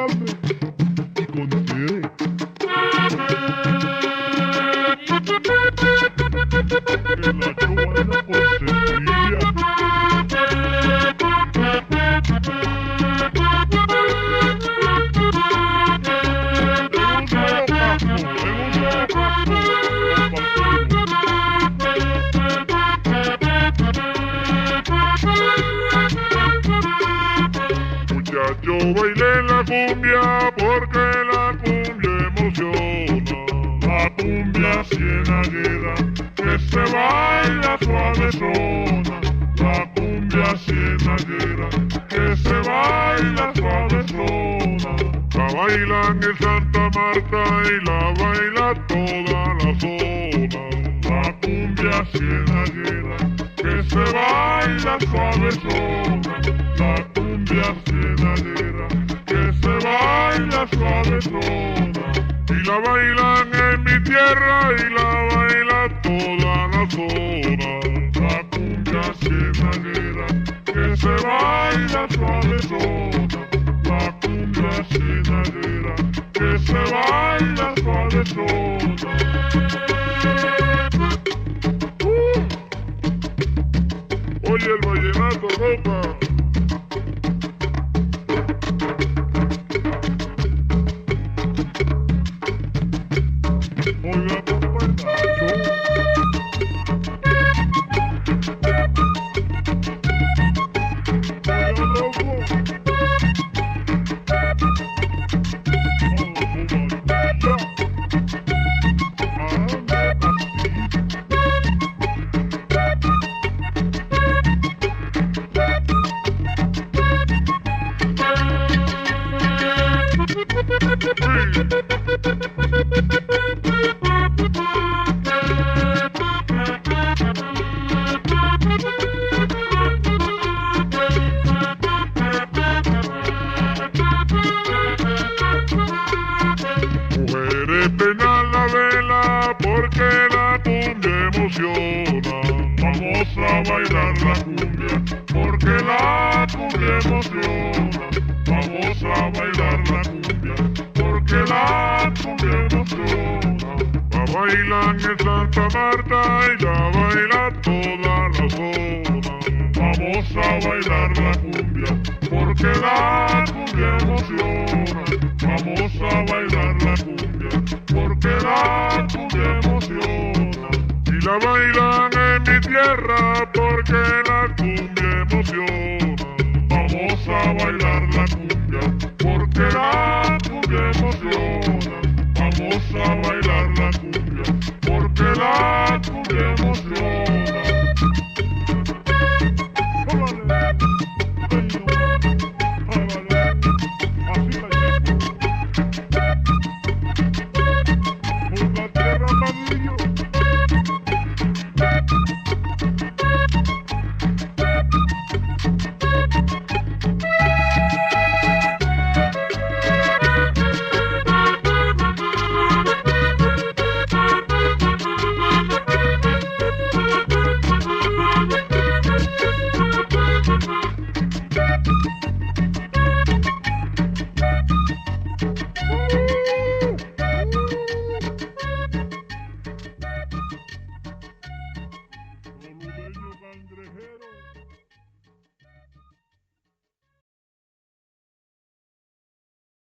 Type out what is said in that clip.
grande y con sede. Que la chubana consentía. Muchacho, bailé la cumbia porque la cumbia emociona. La cumbia cienaguera que se baila suavezona. La cumbia cienaguera que se baila suavezona. La bailan en Santa Marta y la baila toda la zona. La cumbia cienaguera que se baila suavezona. La cumbia cienaguera que se baila suavezona. Y la bailan en mi tierra y la baila toda la zona. La cumbia cienaguera que se baila suavezona. La cumbia cienaguera que se baila suavezona. Oye el vallenato, ropa. Oiga, papá Nacho. Oiga, loco. Mujeres prendan la vela porque la cumbia emociona. Vamos a bailar la cumbia porque la cumbia emociona. Vamos a bailar la cumbia porque la cumbia emociona. La bailan en Santa Marta y la baila toda la zona. Vamos a bailar la cumbia porque la cumbia emociona. Vamos a bailar la cumbia porque la cumbia emociona. Y la bailan en mi tierra porque la cumbia emociona. Vamos a bailar la cumbia porque la cumbia emociona. Vamos a bailar la cumbia porque la cumbia emociona.